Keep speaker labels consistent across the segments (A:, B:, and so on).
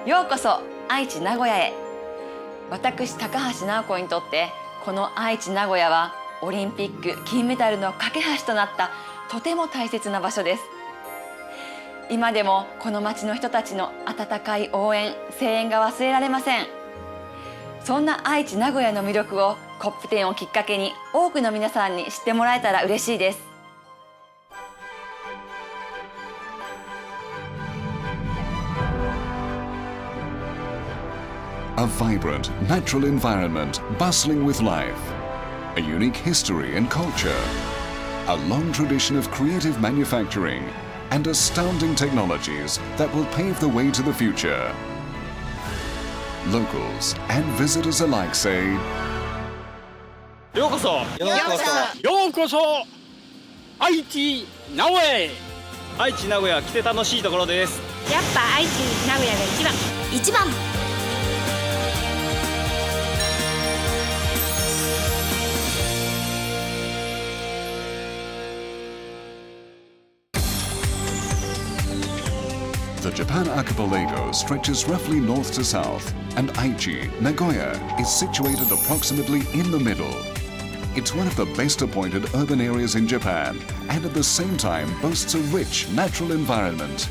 A: ようこそ愛知名古屋へ。私高橋尚子にとってこの愛知名古屋はオリンピック金メダルの架け橋となったとても大切な場所です。今でもこの町の人たちの温かい応援声援が忘れられません。そんな愛知名古屋の魅力をCOP10をきっかけに多くの皆さんに知ってもらえたら嬉しいです。
B: A vibrant, natural environment bustling with life, a unique history and culture, a long tradition of creative manufacturing, and astounding technologies that will pave the way to the future. Locals and visitors alike say,
C: ようこそ愛知名古屋へ。愛知名古屋来て楽しいところです。
D: やっぱ愛知名古屋が一番。
B: The Japan archipelago stretches roughly north to south, and Aichi, Nagoya, is situated approximately in the middle. It's one of the best appointed urban areas in Japan, and at the same time boasts a rich natural environment.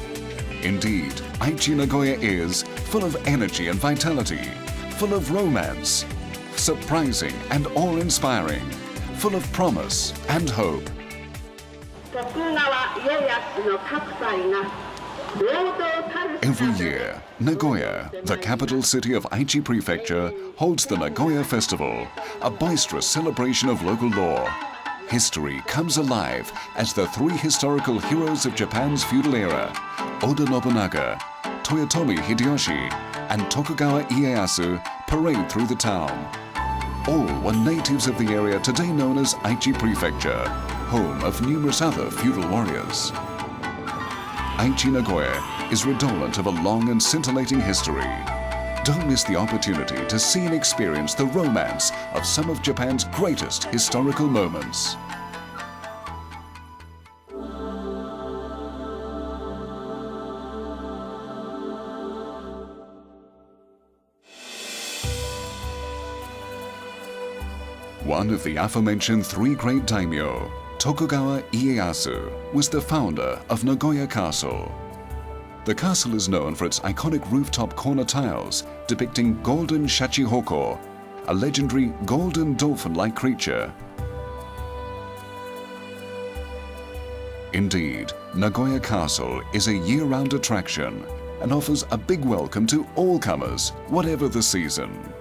B: Indeed, Aichi Nagoya is full of energy and vitality, full of romance, surprising and awe-inspiring, full of promise and hope. Every year, Nagoya, the capital city of Aichi Prefecture, holds the Nagoya Festival, a boisterous celebration of local lore. History comes alive as the three historical heroes of Japan's feudal era, Oda Nobunaga, Toyotomi Hideyoshi, and Tokugawa Ieyasu, parade through the town. All were natives of the area today known as Aichi Prefecture, home of numerous other feudal warriors. Aichi Nagoya is redolent of a long and scintillating history. Don't miss the opportunity to see and experience the romance of some of Japan's greatest historical moments. One of the aforementioned three great daimyo, Tokugawa Ieyasu, was the founder of Nagoya Castle. The castle is known for its iconic rooftop corner tiles depicting golden shachihoko, a legendary golden dolphin-like creature. Indeed, Nagoya Castle is a year-round attraction and offers a big welcome to all comers, whatever the season.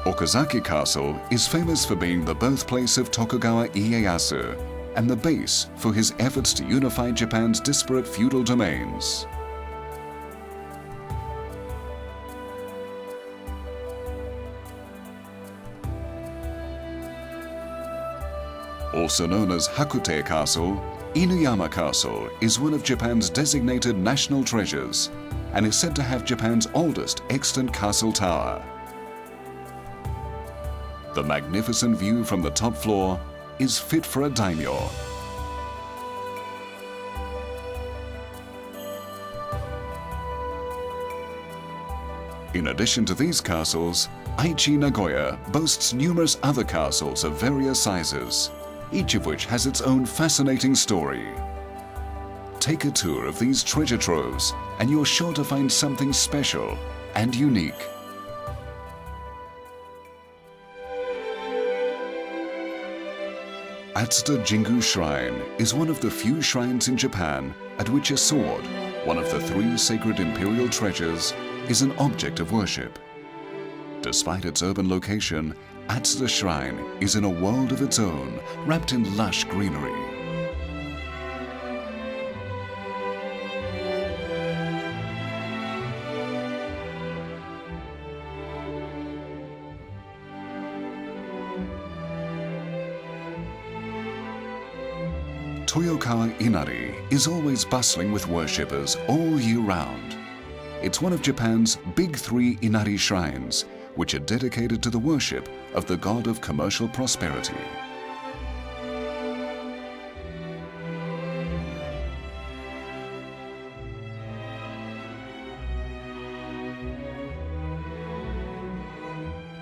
B: Okazaki Castle is famous for being the birthplace of Tokugawa Ieyasu and the base for his efforts to unify Japan's disparate feudal domains. Also known as Hakute Castle, Inuyama Castle is one of Japan's designated national treasures and is said to have Japan's oldest extant castle tower. The magnificent view from the top floor is fit for a daimyo. In addition to these castles, Aichi Nagoya boasts numerous other castles of various sizes, each of which has its own fascinating story. Take a tour of these treasure troves and you're sure to find something special and unique. Atsuta Jingu Shrine is one of the few shrines in Japan at which a sword, one of the three sacred imperial treasures, is an object of worship. Despite its urban location, Atsuta Shrine is in a world of its own, wrapped in lush greenery. Toyokawa Inari is always bustling with worshippers all year round. It's one of Japan's big three Inari shrines, which are dedicated to the worship of the god of commercial prosperity.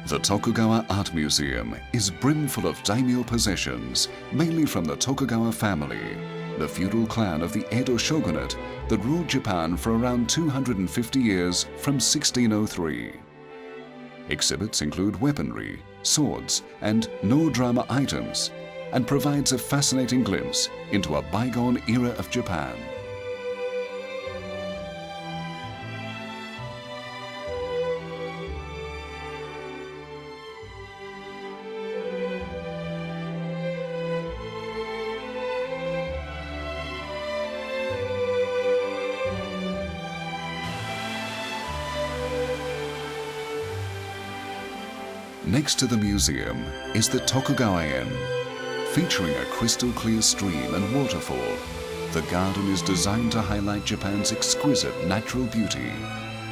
B: The Tokugawa Art Museum is brimful of daimyo possessions, mainly from the Tokugawa family, the feudal clan of the Edo shogunate that ruled Japan for around 250 years from 1603. Exhibits include weaponry, swords, and no-drama items, and provides a fascinating glimpse into a bygone era of Japan. Next to the museum is the Tokugawa-en. Featuring a crystal-clear stream and waterfall, the garden is designed to highlight Japan's exquisite natural beauty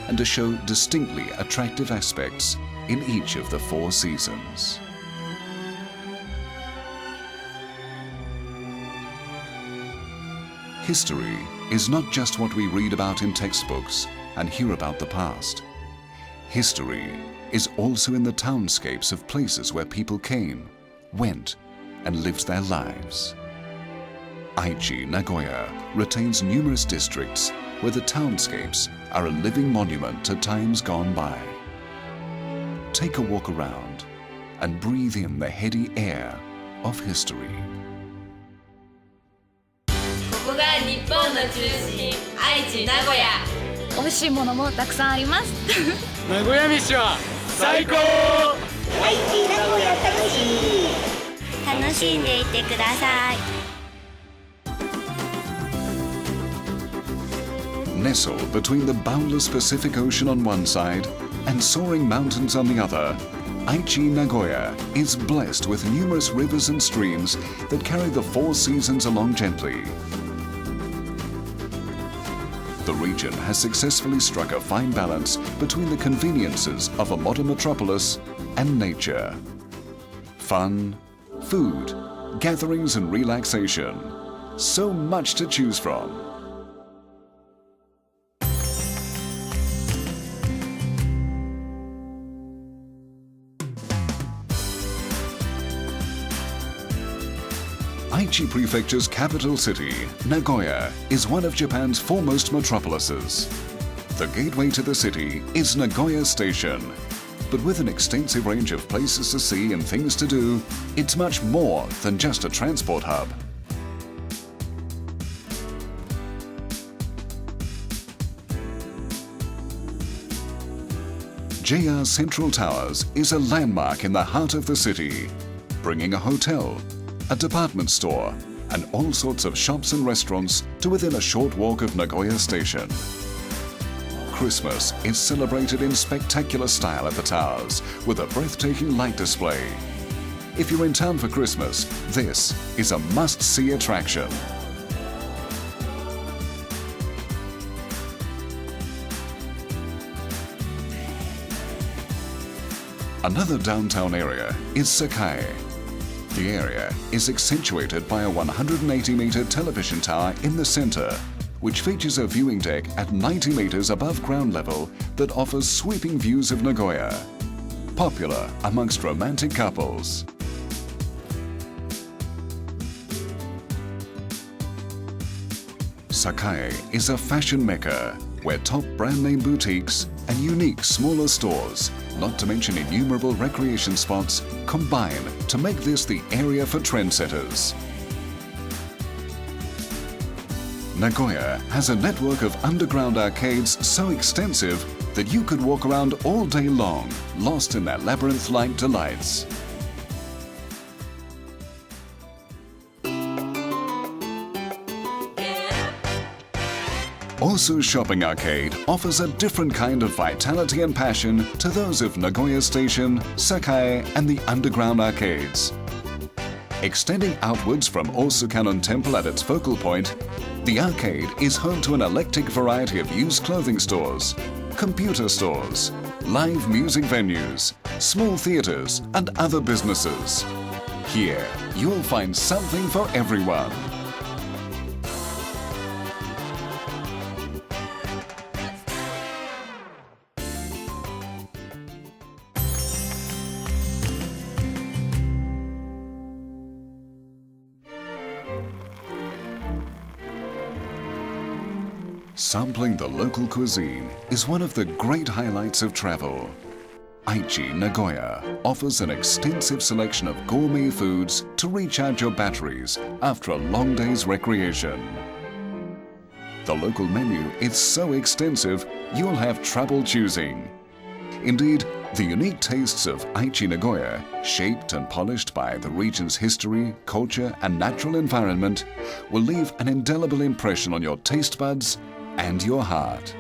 B: and to show distinctly attractive aspects in each of the 4 seasons. History is not just what we read about in textbooks and hear about the past. History is also in the townscapes of places where people came, went, and lived their lives. Aichi, Nagoya retains numerous districts where the townscapes are a living monument to times gone by. Take a walk around and breathe in the heady air of history.
A: ここが日本の中心、愛知名古屋。
D: 美味しいものもたくさんあります
C: 名古屋飯は最高。
D: 楽しんでいってください
B: Nestled between the boundless Pacific Ocean on one side and soaring mountains on the other, Aichi, Nagoya is blessed with numerous rivers and streams that carry the 4 seasons along gently. The region has successfully struck a fine balance between the conveniences of a modern metropolis and nature. Fun, food, gatherings and relaxation. So much to choose from. Aichi Prefecture's capital city, Nagoya, is one of Japan's foremost metropolises. The gateway to the city is Nagoya Station. But with an extensive range of places to see and things to do, it's much more than just a transport hub. JR Central Towers is a landmark in the heart of the city, bringing a hotel, a department store, and all sorts of shops and restaurants to within a short walk of Nagoya Station. Christmas is celebrated in spectacular style at the towers with a breathtaking light display. If you're in town for Christmas, this is a must-see attraction. Another downtown area is Sakai. The area is accentuated by a 180-meter television tower in the center, which features a viewing deck at 90 meters above ground level that offers sweeping views of Nagoya. Popular amongst romantic couples. Sakai is a fashion mecca where top brand name boutiques and unique smaller stores, not to mention innumerable recreation spots, combine to make this the area for trendsetters. Nagoya has a network of underground arcades so extensive that you could walk around all day long, lost in their labyrinth-like delights. Osu Shopping Arcade offers a different kind of vitality and passion to those of Nagoya Station, Sakai, and the underground arcades. Extending outwards from Osu Kannon Temple at its focal point, the arcade is home to an eclectic variety of used clothing stores, computer stores, live music venues, small theatres and other businesses. Here, you'll find something for everyone. Sampling the local cuisine is one of the great highlights of travel. Aichi, Nagoya offers an extensive selection of gourmet foods to recharge your batteries after a long day's recreation. The local menu is so extensive you'll have trouble choosing. Indeed, the unique tastes of Aichi Nagoya, shaped and polished by the region's history, culture and natural environment, will leave an indelible impression on your taste buds and your heart.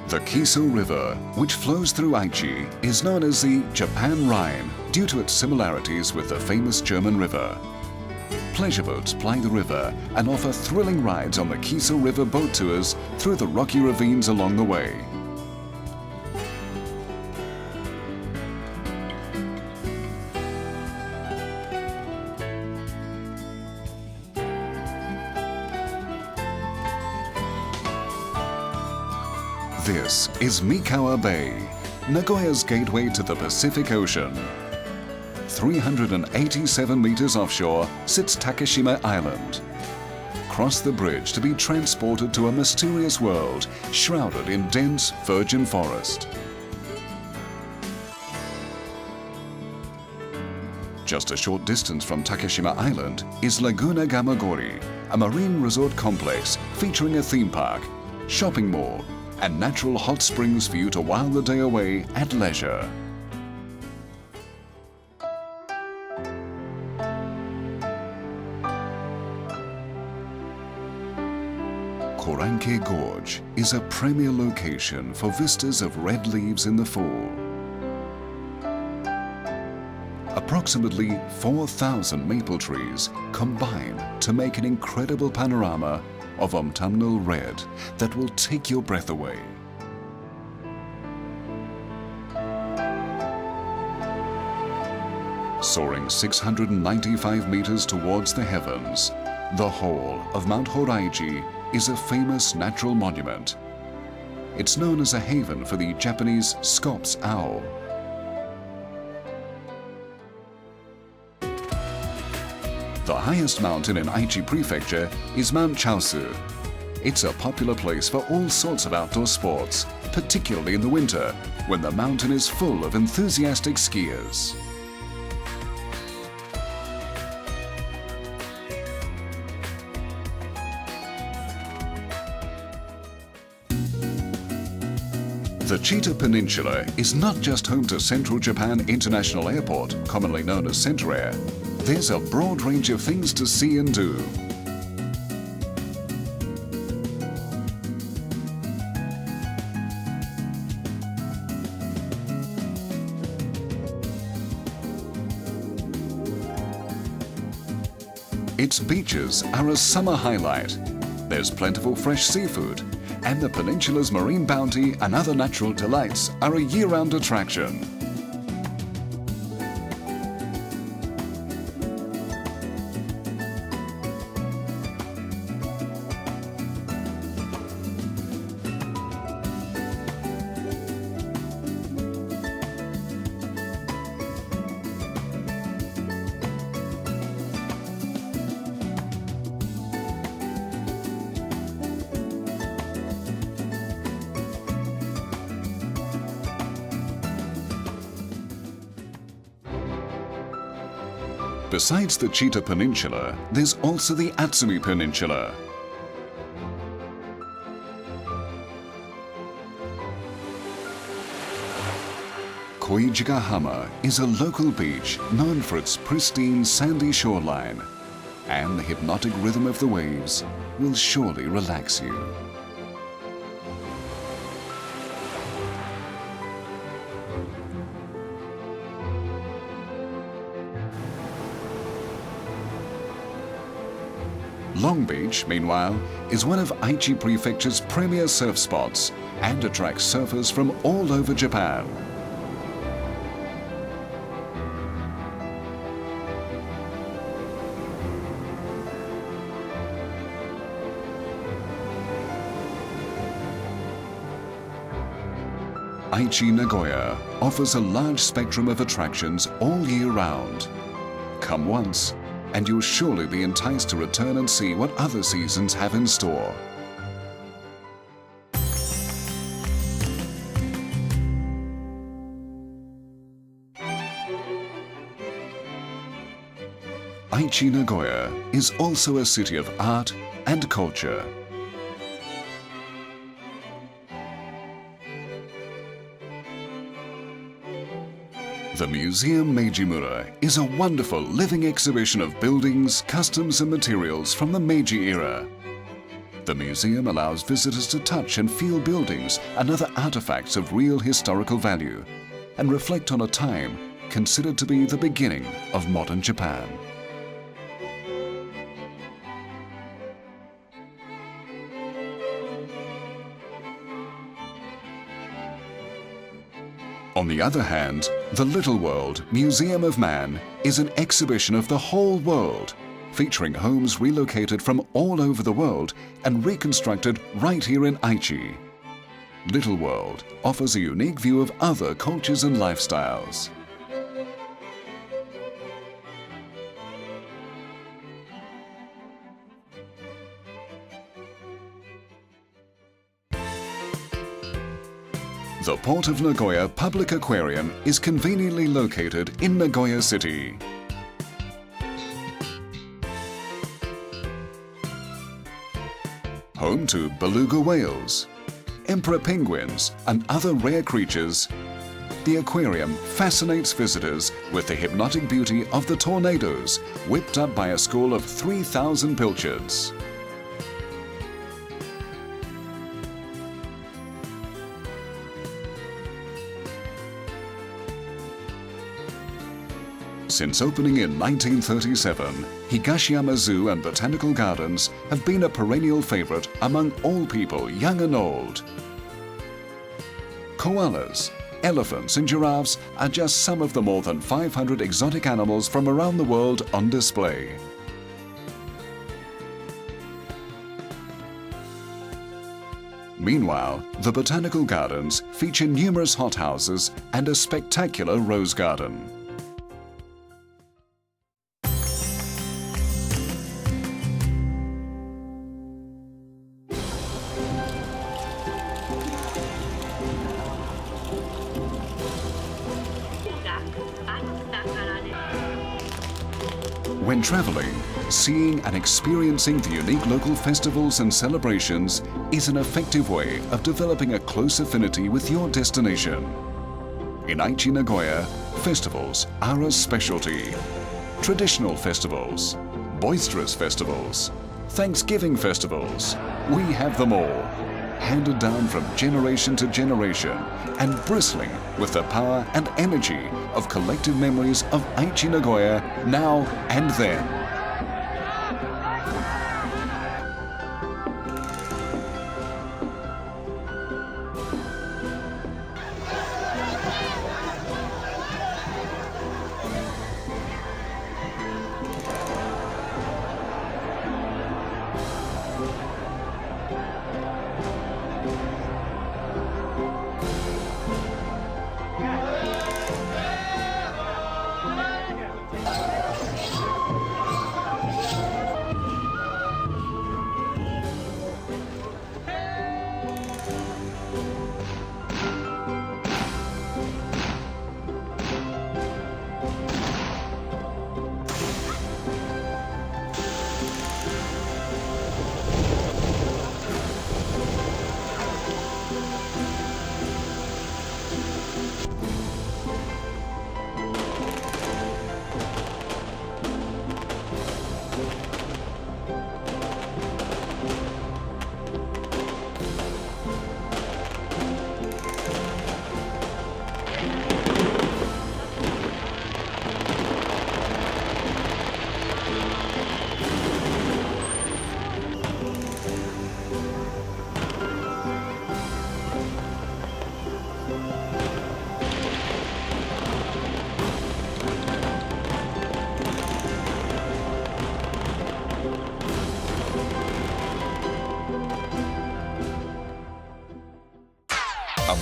B: The Kiso River, which flows through Aichi, is known as the Japan Rhine due to its similarities with the famous German river. Pleasure boats ply the river and offer thrilling rides on the Kiso River boat tours through the rocky ravines along the way. This is Mikawa Bay, Nagoya's gateway to the Pacific Ocean. 387 meters offshore sits Takeshima Island. Cross the bridge to be transported to a mysterious world shrouded in dense virgin forest. Just a short distance from Takeshima Island is Laguna Gamagori, a marine resort complex featuring a theme park, shopping mall, and natural hot springs for you to while the day away at leisure. Koranke Gorge is a premier location for vistas of red leaves in the fall. Approximately 4,000 maple trees combine to make an incredible panorama of autumnal red that will take your breath away. Soaring 695 meters towards the heavens, the whole of Mount Horaichi is a famous natural monument. It's known as a haven for the Japanese Scops owl. The highest mountain in Aichi Prefecture is Mount Chaosu. It's a popular place for all sorts of outdoor sports, particularly in the winter, when the mountain is full of enthusiastic skiers. The Chita Peninsula is not just home to Central Japan International Airport, commonly known as Centrair. There's a broad range of things to see and do. Its beaches are a summer highlight. There's plentiful fresh seafood, and the peninsula's marine bounty and other natural delights are a year-round attraction. Besides the Chita Peninsula, there's also the Atsumi Peninsula. Koijigahama is a local beach known for its pristine sandy shoreline, and the hypnotic rhythm of the waves will surely relax you. Long Beach, meanwhile, is one of Aichi Prefecture's premier surf spots and attracts surfers from all over Japan. Aichi Nagoya offers a large spectrum of attractions all year round. Come once, and you'll surely be enticed to return and see what other seasons have in store. Aichi Nagoya is also a city of art and culture. The Museum Meijimura is a wonderful living exhibition of buildings, customs and materials from the Meiji era. The museum allows visitors to touch and feel buildings and other artifacts of real historical value and reflect on a time considered to be the beginning of modern Japan. On the other hand, the Little World Museum of Man is an exhibition of the whole world, featuring homes relocated from all over the world and reconstructed right here in Aichi. Little World offers a unique view of other cultures and lifestyles. The Port of Nagoya Public Aquarium is conveniently located in Nagoya City. Home to beluga whales, emperor penguins and other rare creatures, the aquarium fascinates visitors with the hypnotic beauty of the tornadoes whipped up by a school of 3,000 pilchards. Since opening in 1937, Higashiyama Zoo and Botanical Gardens have been a perennial favorite among all people, young and old. Koalas, elephants and giraffes are just some of the more than 500 exotic animals from around the world on display. Meanwhile, the Botanical Gardens feature numerous hothouses and a spectacular rose garden. When traveling, seeing and experiencing the unique local festivals and celebrations is an effective way of developing a close affinity with your destination. In Aichi Nagoya, festivals are a specialty. Traditional festivals, boisterous festivals, Thanksgiving festivals, we have them all, handed down from generation to generation and bristling with the power and energy of collective memories of Aichi Nagoya now and then.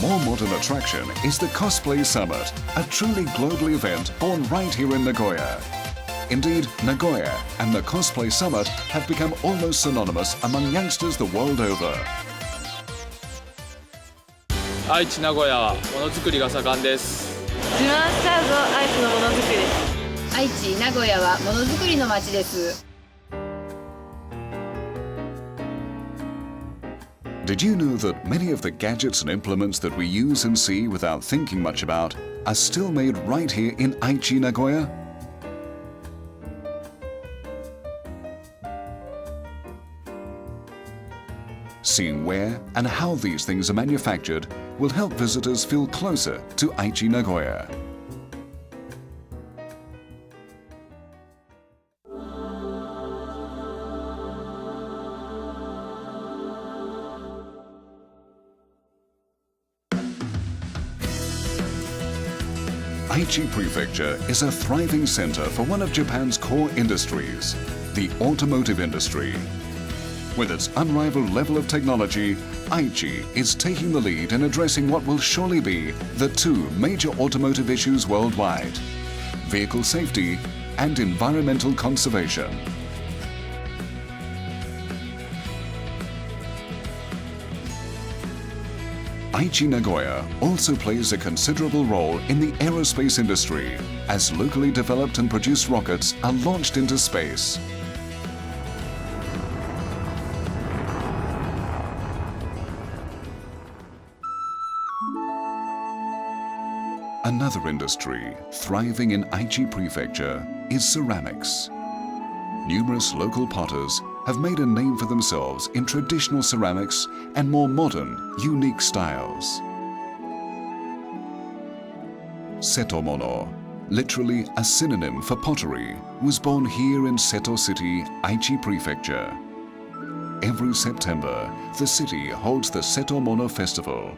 B: more modern attraction is the Cosplay Summit, a truly global event born right here in Nagoya. Indeed, Nagoya and the Cosplay Summit have become almost synonymous among youngsters the world over.
E: 愛知名古屋はものづくりが盛んです。
F: 自慢しちゃうぞ、愛知のものづくり。
G: 愛知名古屋はものづくりの街です。
B: Did you know that many of the gadgets and implements that we use and see without thinking much about are still made right here in Aichi, Nagoya? Seeing where and how these things are manufactured will help visitors feel closer to Aichi, Nagoya. Aichi Prefecture is a thriving center for one of Japan's core industries, the automotive industry. With its unrivaled level of technology, Aichi is taking the lead in addressing what will surely be the two major automotive issues worldwide: vehicle safety and environmental conservation. Aichi Nagoya also plays a considerable role in the aerospace industry as locally developed and produced rockets are launched into space. Another industry thriving in Aichi Prefecture is ceramics. Numerous local potters have made a name for themselves in traditional ceramics and more modern, unique styles. Setomono, literally a synonym for pottery, was born here in Seto City, Aichi Prefecture. Every September, the city holds the Setomono Festival.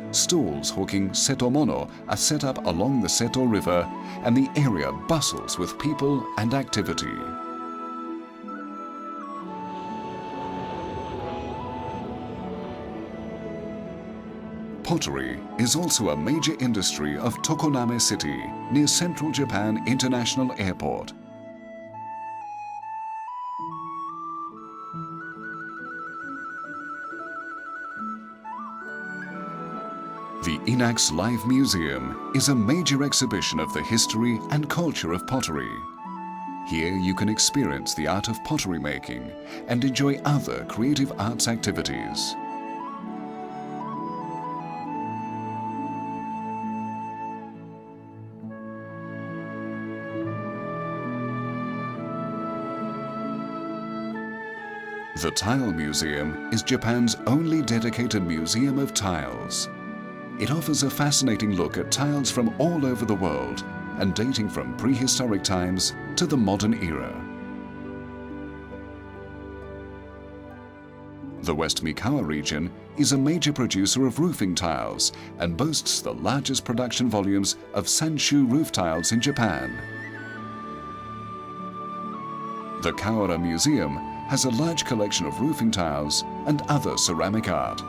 B: Stalls hawking setomono are set up along the Seto River, and the area bustles with people and activity. Pottery is also a major industry of Tokoname City, near Central Japan International Airport. The Inax Live Museum is a major exhibition of the history and culture of pottery. Here you can experience the art of pottery making and enjoy other creative arts activities. The Tile Museum is Japan's only dedicated museum of tiles. It offers a fascinating look at tiles from all over the world and dating from prehistoric times to the modern era. The West Mikawa region is a major producer of roofing tiles and boasts the largest production volumes of Sanshu roof tiles in Japan. The Kawara Museum has a large collection of roofing tiles and other ceramic art.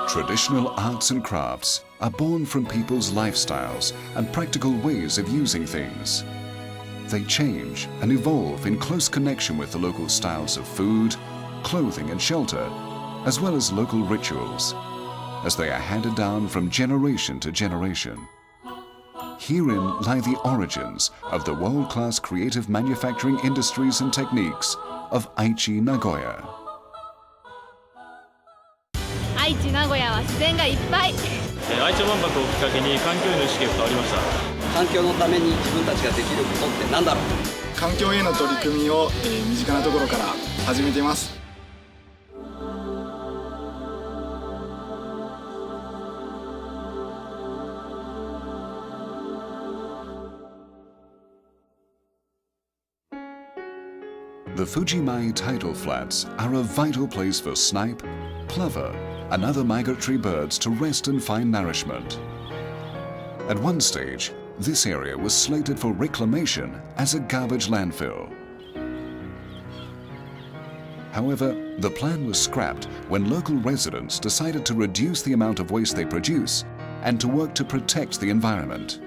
B: Traditional arts and crafts are born from people's lifestyles and practical ways of using things. They change and evolve in close connection with the local styles of food, clothing and shelter, as well as local rituals, as they are handed down from generation to generation. Herein lie the origins of the world-class creative manufacturing industries and techniques of Aichi Nagoya.
F: 愛知名古屋は自然がいっぱい。
C: 愛知万博をきっかけに環境への意識が変わりました。
H: 環境のために自分たちができることって何だろう。
I: 環境への取り組みを、身近なところから始めています。
B: The Fujimai tidal flats are a vital place for snipe, plover, and other migratory birds to rest and find nourishment. At one stage, This area was slated for reclamation as a garbage landfill. However, the plan was scrapped when local residents decided to reduce the amount of waste they produce and to work to protect the environment.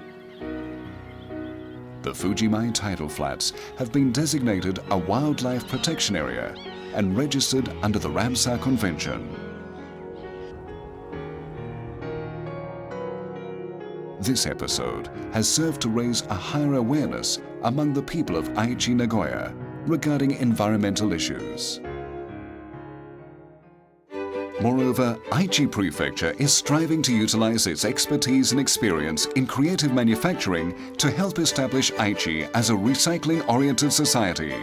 B: The Fujimai tidal flats have been designated a wildlife protection area and registered under the Ramsar Convention. This episode has served to raise a higher awareness among the people of Aichi, Nagoya regarding environmental issues. Moreover, Aichi Prefecture is striving to utilize its expertise and experience in creative manufacturing to help establish Aichi as a recycling-oriented society.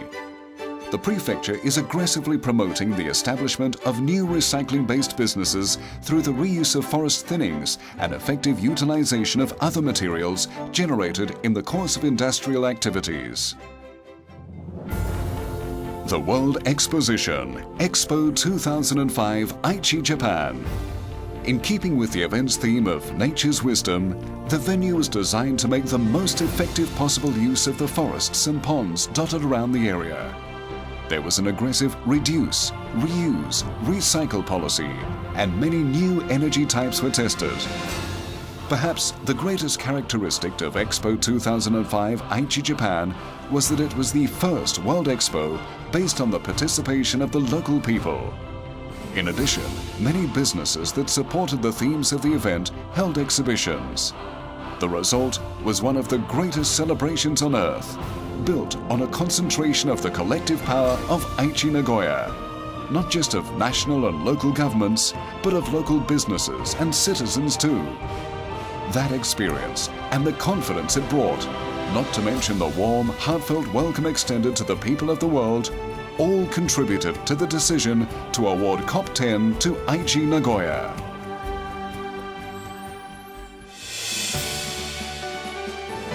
B: The prefecture is aggressively promoting the establishment of new recycling-based businesses through the reuse of forest thinnings and effective utilization of other materials generated in the course of industrial activities. The World Exposition, Expo 2005 Aichi, Japan. In keeping with the event's theme of nature's wisdom, the venue was designed to make the most effective possible use of the forests and ponds dotted around the area. There was an aggressive reduce, reuse, recycle policy, and many new energy types were tested. Perhaps the greatest characteristic of Expo 2005 Aichi, Japan was that it was the first World Expo based on the participation of the local people. In addition, many businesses that supported the themes of the event held exhibitions. The result was one of the greatest celebrations on earth, built on a concentration of the collective power of Aichi, Nagoya, not just of national and local governments, but of local businesses and citizens too. That experience and the confidence it brought, not to mention the warm, heartfelt welcome extended to the people of the world, all contributed to the decision to award COP10 to Aichi, Nagoya.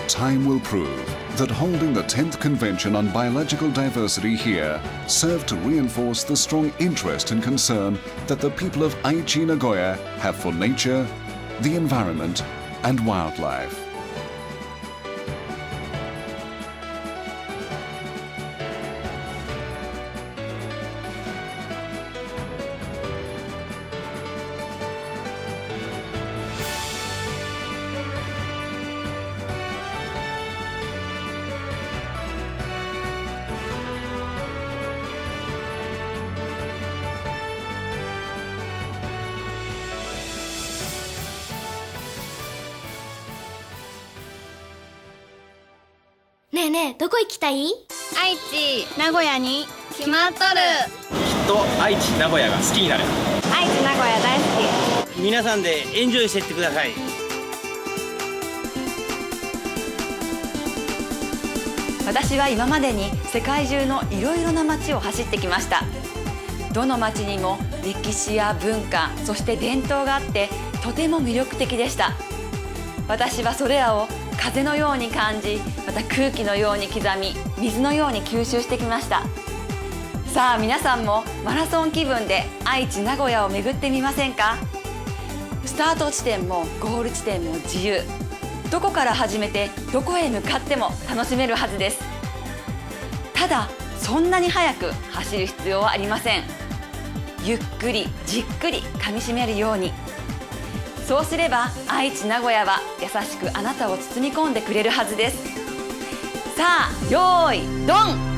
B: Time will prove that holding the 10th Convention on Biological Diversity here served to reinforce the strong interest and concern that the people of Aichi, Nagoya have for nature, the environment, and wildlife.
D: ねえねえ、どこ行きたい？
G: 愛知名古屋に決まっとる。
C: きっと愛知名古屋が好きになる。
F: 愛知名古屋大好き。
C: 皆さんでエンジョイしていってください。
A: 私は今までに世界中のいろいろな街を走ってきました。どの街にも歴史や文化、そして伝統があってとても魅力的でした。私はそれらを風のように感じ、また空気のように刻み、水のように吸収してきました。さあ皆さんもマラソン気分で愛知名古屋を巡ってみませんか？スタート地点もゴール地点も自由。どこから始めてどこへ向かっても楽しめるはずです。ただそんなに速く走る必要はありません。ゆっくりじっくり噛みしめるように。そうすれば愛知名古屋は優しくあなたを包み込んでくれるはずです。さあ、よーいドン。